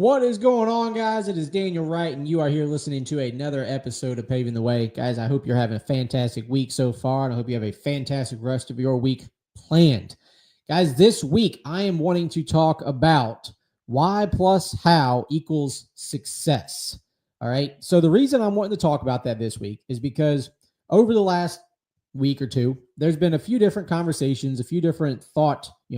What is going on, guys? It is Daniel Wright, and you are here listening to another episode of Paving the Way. Guys, I hope you're having a fantastic week so far, and I hope you have a fantastic rest of your week planned. Guys, this week, I am wanting to talk about why plus how equals success. All right. So the reason I'm wanting to talk about that this week is because over the last week or two, there's been a few different conversations, a few different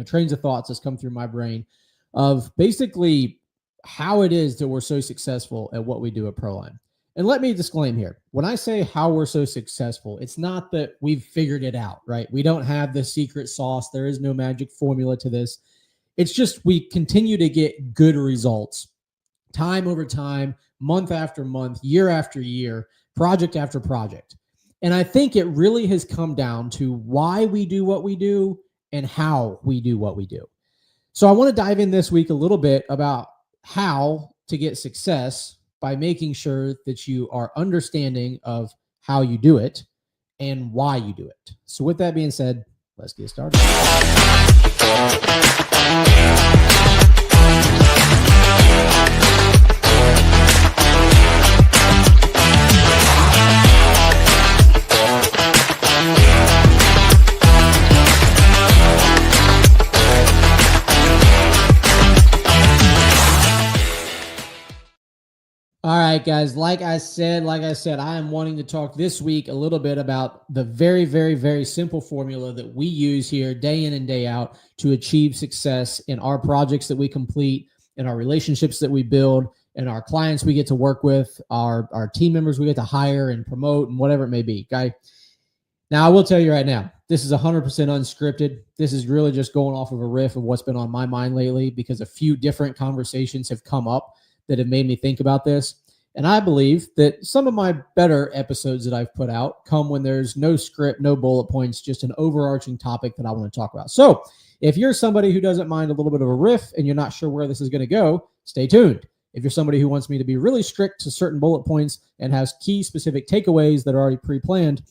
trains of thoughts that's come through my brain of basically how it is that we're so successful at what we do at Proline. And let me disclaim here, when I say how we're so successful, it's not that we've figured it out, right? We don't have the secret sauce. There is no magic formula to this. It's just we continue to get good results time over time, month after month, year after year, project after project. And I think it really has come down to why we do what we do and how we do what we do. So I want to dive in this week a little bit about how to get success by making sure that you are understanding of how you do it and why you do it. So with that being said, let's get started. All right, guys, like I said, I am wanting to talk this week a little bit about the very, very, very simple formula that we use here day in and day out to achieve success in our projects that we complete, in our relationships that we build, and our clients we get to work with, our team members we get to hire and promote, and whatever it may be. Okay. Now, I will tell you right now, this is 100% unscripted. This is really just going off of a riff of what's been on my mind lately because a few different conversations have come up that have made me think about this. And I believe that some of my better episodes that I've put out come when there's no script, no bullet points, just an overarching topic that I want to talk about. So if you're somebody who doesn't mind a little bit of a riff and you're not sure where this is going to go, stay tuned. If you're somebody who wants me to be really strict to certain bullet points and has key specific takeaways that are already pre-planned,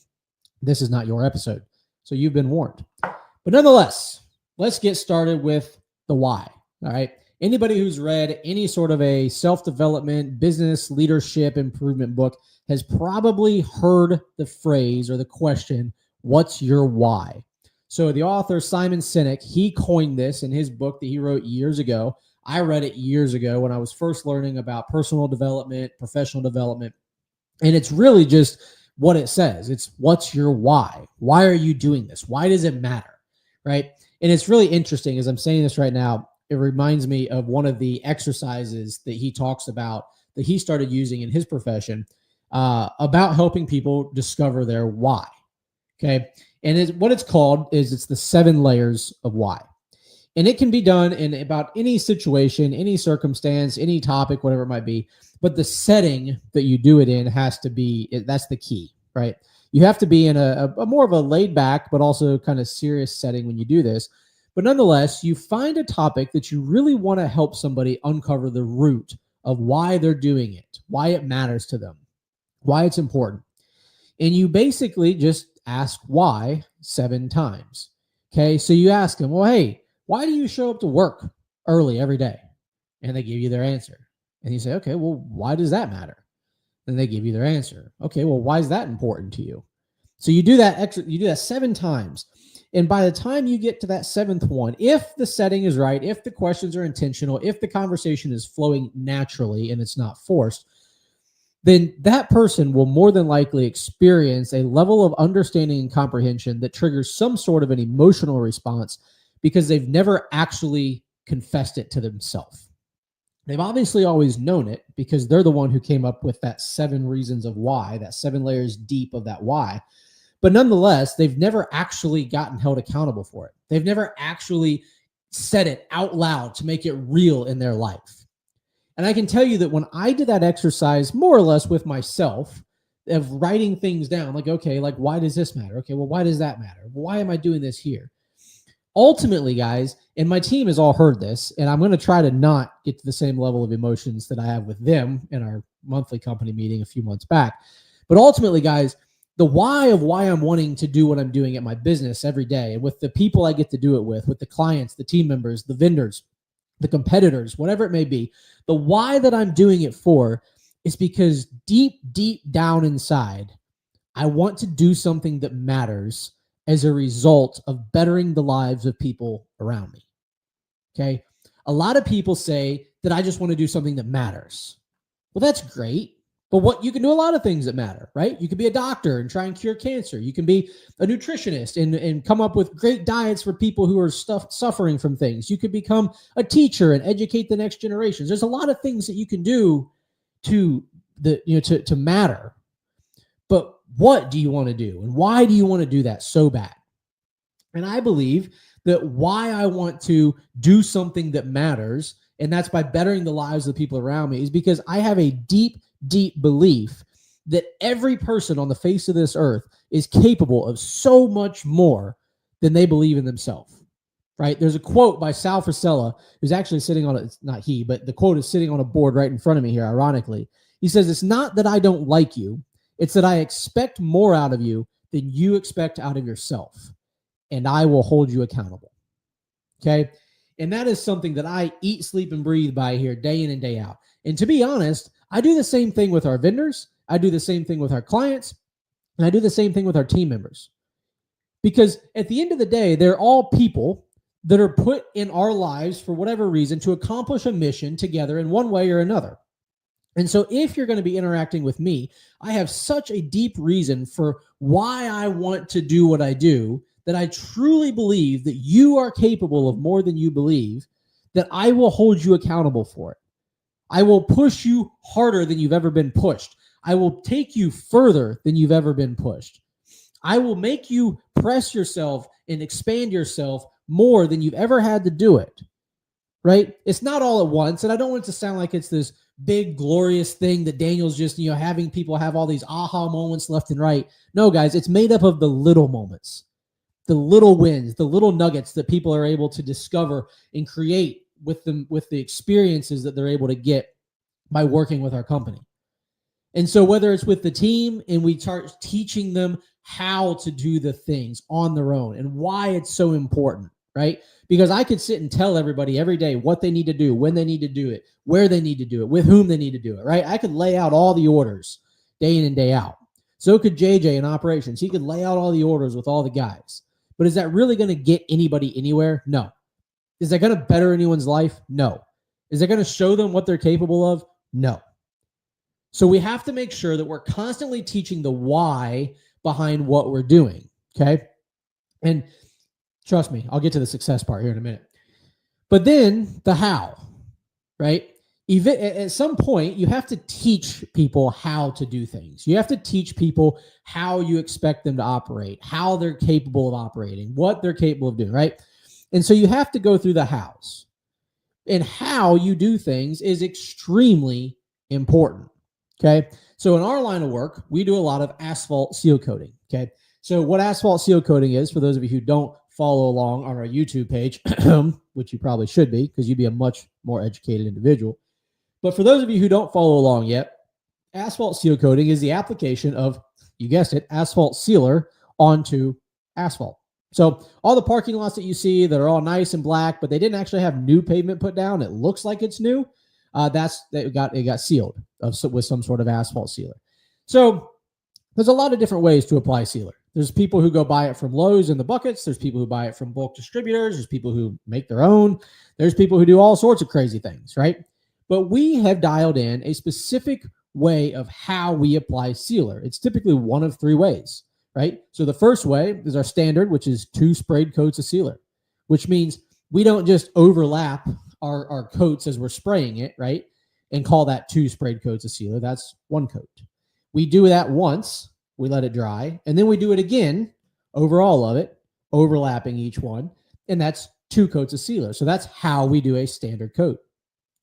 this is not your episode. So you've been warned. But nonetheless, let's get started with the why. All right. Anybody who's read any sort of a self-development, business leadership improvement book has probably heard the phrase or the question, what's your why? So the author, Simon Sinek, he coined this in his book that he wrote years ago. I read it years ago when I was first learning about personal development, professional development. And it's really just what it says. It's what's your why? Why are you doing this? Why does it matter? Right? And it's really interesting as I'm saying this right now. It reminds me of one of the exercises that he talks about that he started using in his profession about helping people discover their why. Okay. And what it's called is it's the 7 layers of why. And it can be done in about any situation, any circumstance, any topic, whatever it might be. But the setting that you do it in has to be, that's the key, right? You have to be in a more of a laid back, but also kind of serious setting when you do this. But nonetheless, you find a topic that you really want to help somebody uncover the root of why they're doing it, why it matters to them, why it's important. And you basically just ask why 7 times. Okay, so you ask them, well, hey, why do you show up to work early every day? And they give you their answer. And you say, okay, well, why does that matter? Then they give you their answer. Okay, well, why is that important to you? So you do that 7 times. And by the time you get to that 7th one, if the setting is right, if the questions are intentional, if the conversation is flowing naturally and it's not forced, then that person will more than likely experience a level of understanding and comprehension that triggers some sort of an emotional response because they've never actually confessed it to themselves. They've obviously always known it because they're the one who came up with that 7 reasons of why, that 7 layers deep of that why. But nonetheless, they've never actually gotten held accountable for it. They've never actually said it out loud to make it real in their life. And I can tell you that when I did that exercise more or less with myself of writing things down, like, okay, like, why does this matter? Okay, well, why does that matter? Why am I doing this here? Ultimately, guys, and my team has all heard this, and I'm going to try to not get to the same level of emotions that I have with them in our monthly company meeting a few months back. But ultimately, guys, the why of why I'm wanting to do what I'm doing at my business every day and with the people I get to do it with the clients, the team members, the vendors, the competitors, whatever it may be. The why that I'm doing it for is because deep, deep down inside, I want to do something that matters as a result of bettering the lives of people around me. Okay. A lot of people say that I just want to do something that matters. Well, that's great. But you can do a lot of things that matter, right? You can be a doctor and try and cure cancer. You can be a nutritionist and come up with great diets for people who are suffering from things. You could become a teacher and educate the next generations. There's a lot of things that you can do to matter. But what do you want to do? And why do you want to do that so bad? And I believe that why I want to do something that matters, and that's by bettering the lives of the people around me, is because I have a deep, deep belief that every person on the face of this earth is capable of so much more than they believe in themselves, right? There's a quote by Sal Frisella, who's actually sitting on it's not he, but the quote is sitting on a board right in front of me here, ironically. He says, "It's not that I don't like you, it's that I expect more out of you than you expect out of yourself, and I will hold you accountable." Okay? And that is something that I eat, sleep, and breathe by here day in and day out. And to be honest, I do the same thing with our vendors. I do the same thing with our clients. And I do the same thing with our team members. Because at the end of the day, they're all people that are put in our lives for whatever reason to accomplish a mission together in one way or another. And so if you're going to be interacting with me, I have such a deep reason for why I want to do what I do, that I truly believe that you are capable of more than you believe, that I will hold you accountable for it. I will push you harder than you've ever been pushed. I will take you further than you've ever been pushed. I will make you press yourself and expand yourself more than you've ever had to do it, right? It's not all at once, and I don't want it to sound like it's this big, glorious thing that Daniel's just, having people have all these aha moments left and right. No, guys, it's made up of the little moments, the little wins, the little nuggets that people are able to discover and create with the experiences that they're able to get by working with our company. And so whether it's with the team and we start teaching them how to do the things on their own and why it's so important, right? Because I could sit and tell everybody every day what they need to do, when they need to do it, where they need to do it, with whom they need to do it, right? I could lay out all the orders day in and day out. So could JJ in operations. He could lay out all the orders with all the guys. But is that really going to get anybody anywhere? No. Is that going to better anyone's life? No. Is that going to show them what they're capable of? No. So we have to make sure that we're constantly teaching the why behind what we're doing, okay? And trust me, I'll get to the success part here in a minute. But then the how, right? At some point, you have to teach people how to do things. You have to teach people how you expect them to operate, how they're capable of operating, what they're capable of doing, right? And so you have to go through the hows. And how you do things is extremely important, okay? So in our line of work, we do a lot of asphalt seal coating, okay? So what asphalt seal coating is, for those of you who don't follow along on our YouTube page, which you probably should be because you'd be a much more educated individual. But for those of you who don't follow along yet, asphalt seal coating is the application of, you guessed it, asphalt sealer onto asphalt. So all the parking lots that you see that are all nice and black, but they didn't actually have new pavement put down, it looks like it's new, it got sealed with some sort of asphalt sealer. So there's a lot of different ways to apply sealer. There's people who go buy it from Lowe's in the buckets. There's people who buy it from bulk distributors. There's people who make their own. There's people who do all sorts of crazy things, right? But we have dialed in a specific way of how we apply sealer. It's typically one of three ways, right? So the first way is our standard, which is 2 sprayed coats of sealer, which means we don't just overlap our coats as we're spraying it, right? And call that 2 sprayed coats of sealer. That's 1 coat. We do that once, we let it dry, and then we do it again over all of it, overlapping each one, and that's 2 coats of sealer. So that's how we do a standard coat.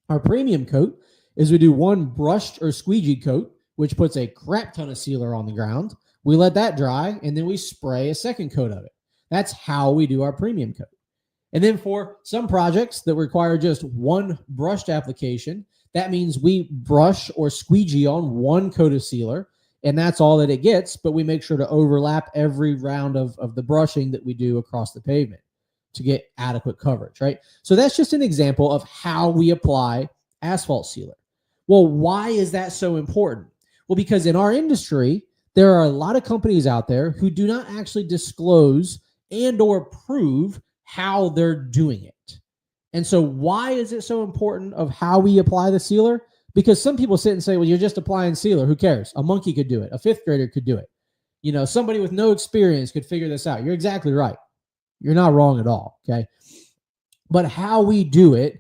Our premium coat is we do 1 brushed or squeegee coat, which puts a crap ton of sealer on the ground. We let that dry, and then we spray a 2nd coat of it. That's how we do our premium coat. And then for some projects that require just 1 brushed application, that means we brush or squeegee on 1 coat of sealer, and that's all that it gets, but we make sure to overlap every round of the brushing that we do across the pavement. to get adequate coverage, right? So that's just an example of how we apply asphalt sealer. Well, why is that so important? Well, because in our industry, there are a lot of companies out there who do not actually disclose and or prove how they're doing it. And so why is it so important of how we apply the sealer? Because some people sit and say, well, you're just applying sealer. Who cares? A monkey could do it. A fifth grader could do it. Somebody with no experience could figure this out. You're exactly right. You're not wrong at all, okay? But how we do it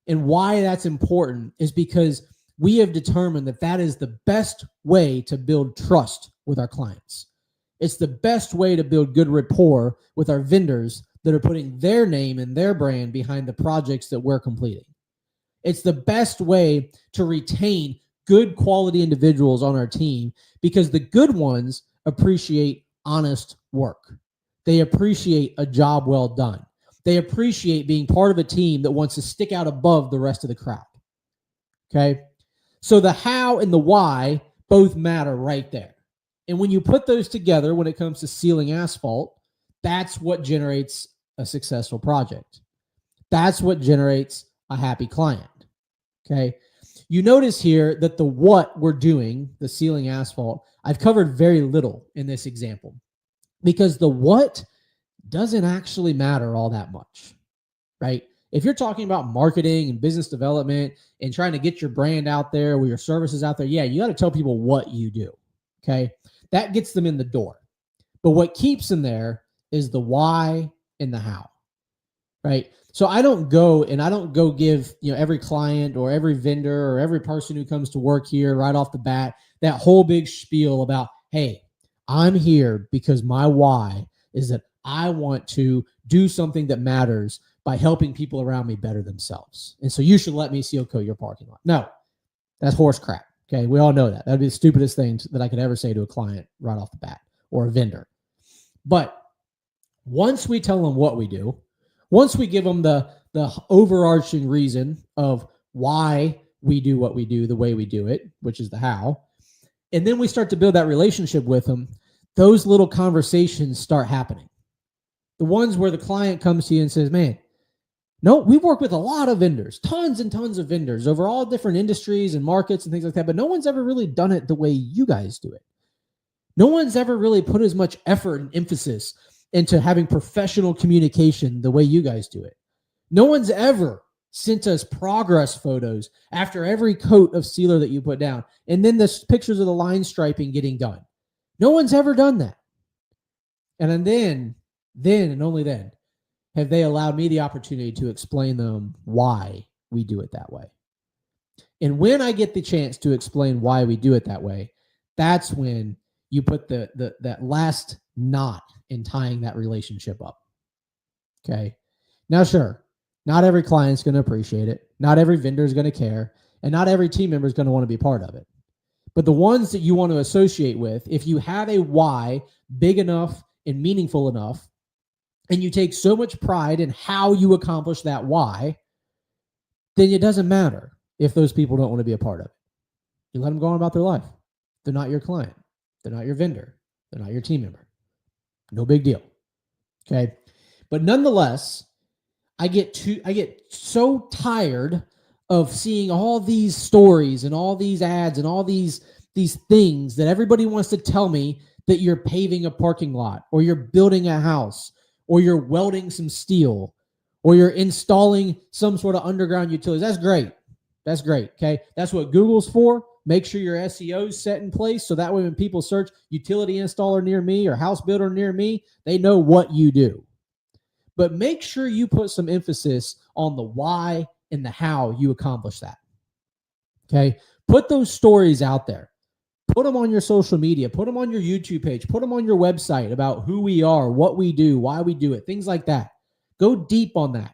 and why that's important is because we have determined that that is the best way to build trust with our clients. It's the best way to build good rapport with our vendors that are putting their name and their brand behind the projects that we're completing. It's the best way to retain good quality individuals on our team because the good ones appreciate honest work. They appreciate a job well done. They appreciate being part of a team that wants to stick out above the rest of the crowd. Okay? So the how and the why both matter right there. And when you put those together when it comes to sealing asphalt, that's what generates a successful project. That's what generates a happy client. Okay? You notice here that the what we're doing, the sealing asphalt, I've covered very little in this example because the what doesn't actually matter all that much, right? If you're talking about marketing and business development and trying to get your brand out there or your services out there, yeah, you got to tell people what you do, okay? That gets them in the door. But what keeps them there is the why and the how, right? So I don't go give, every client or every vendor or every person who comes to work here right off the bat, that whole big spiel about, hey, I'm here because my why is that I want to do something that matters by helping people around me better themselves. And so you should let me seal coat your parking lot. No, that's horse crap. Okay. We all know that. That'd be the stupidest thing that I could ever say to a client right off the bat or a vendor. But once we tell them what we do, once we give them the overarching reason of why we do what we do the way we do it, which is the how, and then we start to build that relationship with them, those little conversations start happening. The ones where the client comes to you and says, man, no, we work with a lot of vendors, tons and tons of vendors over all different industries and markets and things like that, but no one's ever really done it the way you guys do it. No one's ever really put as much effort and emphasis into having professional communication the way you guys do it. No one's ever sent us progress photos after every coat of sealer that you put down, and then the pictures of the line striping getting done. No one's ever done that. And then and only then have they allowed me the opportunity to explain them why we do it that way. And when I get the chance to explain why we do it that way, that's when you put that last knot in tying that relationship up. Okay. Now, sure, not every client's going to appreciate it. Not every vendor is going to care. And not every team member is going to want to be part of it. But the ones that you want to associate with, if you have a why big enough and meaningful enough, and you take so much pride in how you accomplish that why, then it doesn't matter if those people don't want to be a part of it. You let them go on about their life. They're not your client. They're not your vendor. They're not your team member. No big deal. Okay. But nonetheless, I get so tired of seeing all these stories and all these ads and all these things that everybody wants to tell me that you're paving a parking lot or you're building a house or you're welding some steel or you're installing some sort of underground utilities. That's great. That's great. Okay. That's what Google's for. Make sure your SEO is set in place so that way when people search utility installer near me or house builder near me, they know what you do. But make sure you put some emphasis on the why and the how you accomplish that. Okay. Put those stories out there. Put them on your social media. Put them on your YouTube page. Put them on your website about who we are, what we do, why we do it, things like that. Go deep on that.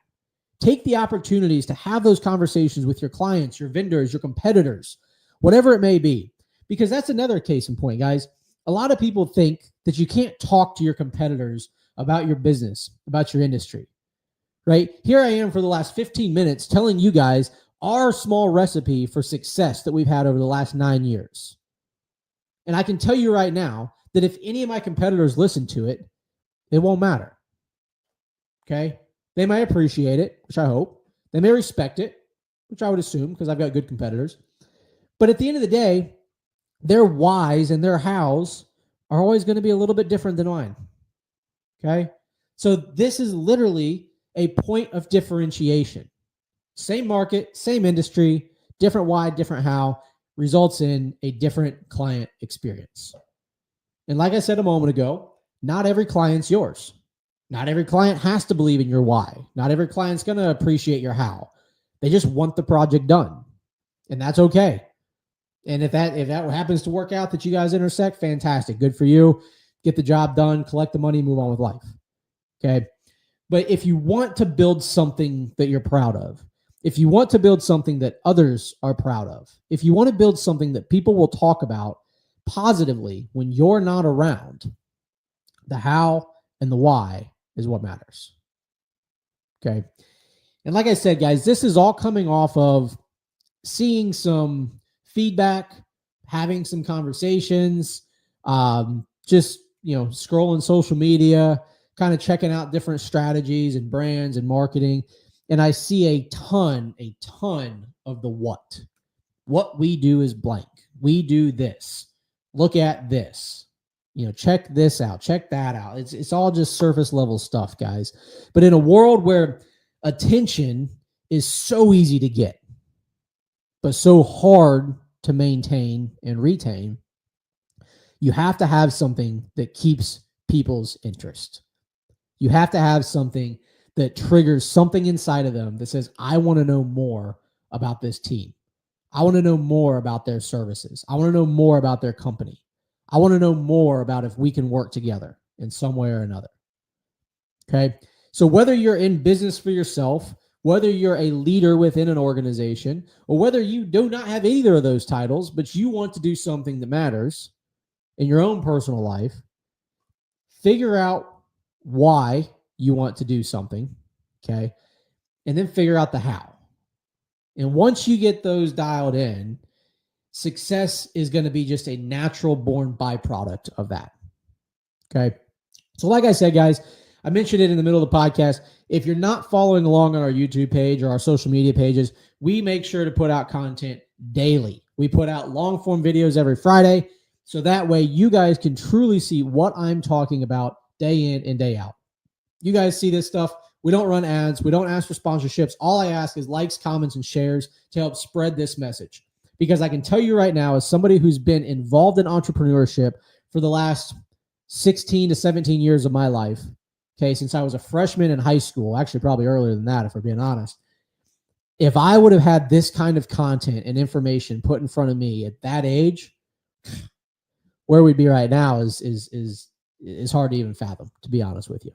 Take the opportunities to have those conversations with your clients, your vendors, your competitors, whatever it may be. Because that's another case in point, guys. A lot of people think that you can't talk to your competitors about your business, about your industry, right? Here I am for the last 15 minutes telling you guys our small recipe for success that we've had over the last 9 years. And I can tell you right now that if any of my competitors listen to it, it won't matter. Okay? They may appreciate it, which I hope. They may respect it, which I would assume because I've got good competitors. But at the end of the day, their whys and their hows are always going to be a little bit different than mine. Okay? So this is literally a point of differentiation. Same market, same industry, different why, different how, results in a different client experience. And like I said a moment ago, not every client's yours. Not every client has to believe in your why. Not every client's going to appreciate your how. They just want the project done. And that's okay. And if that happens to work out that you guys intersect, fantastic. Good for you. Get the job done, collect the money, move on with life. Okay. But if you want to build something that you're proud of, if you want to build something that others are proud of, if you want to build something that people will talk about positively when you're not around, the how and the why is what matters. Okay. And like I said, guys, this is all coming off of seeing some feedback, having some conversations, just, scrolling social media, kind of checking out different strategies and brands and marketing. And I see a ton of the what. What we do is blank. We do this. Look at this. Check this out. Check that out. It's all just surface level stuff, guys. But in a world where attention is so easy to get, but so hard to maintain and retain, you have to have something that keeps people's interest. You have to have something that triggers something inside of them that says, I want to know more about this team. I want to know more about their services. I want to know more about their company. I want to know more about if we can work together in some way or another. Okay. So whether you're in business for yourself, whether you're a leader within an organization, or whether you do not have either of those titles, but you want to do something that matters in your own personal life, figure out why you want to do something. Okay. And then figure out the how. And once you get those dialed in, success is going to be just a natural born byproduct of that. Okay. So like I said, guys, I mentioned it in the middle of the podcast. If you're not following along on our YouTube page or our social media pages, we make sure to put out content daily. We put out long form videos every Friday. So that way you guys can truly see what I'm talking about day in and day out. You guys see this stuff. We don't run ads. We don't ask for sponsorships. All I ask is likes, comments, and shares to help spread this message. Because I can tell you right now, as somebody who's been involved in entrepreneurship for the last 16 to 17 years of my life, okay, since I was a freshman in high school, actually probably earlier than that, if we're being honest, if I would have had this kind of content and information put in front of me at that age, where we'd be right now is hard to even fathom, to be honest with you.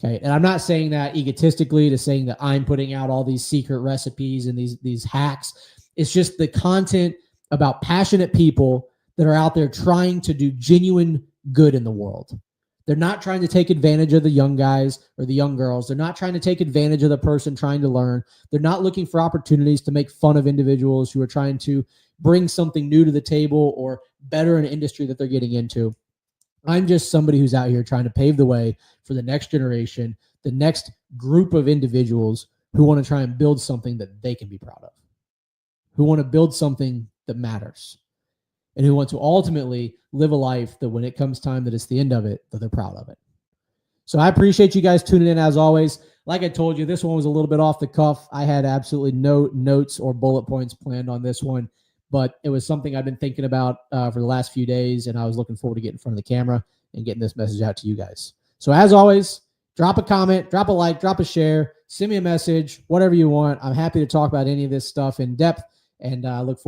Okay. And I'm not saying that egotistically, to saying that I'm putting out all these secret recipes and these hacks. It's just the content about passionate people that are out there trying to do genuine good in the world. They're not trying to take advantage of the young guys or the young girls. They're not trying to take advantage of the person trying to learn. They're not looking for opportunities to make fun of individuals who are trying to bring something new to the table or better an industry that they're getting into. I'm just somebody who's out here trying to pave the way for the next generation, the next group of individuals who want to try and build something that they can be proud of, who want to build something that matters, and who want to ultimately live a life that when it comes time that it's the end of it, that they're proud of it. So I appreciate you guys tuning in as always. Like I told you, this one was a little bit off the cuff. I had absolutely no notes or bullet points planned on this one, but it was something I've been thinking about for the last few days, and I was looking forward to getting in front of the camera and getting this message out to you guys. So as always, drop a comment, drop a like, drop a share, send me a message, whatever you want. I'm happy to talk about any of this stuff in depth, and look forward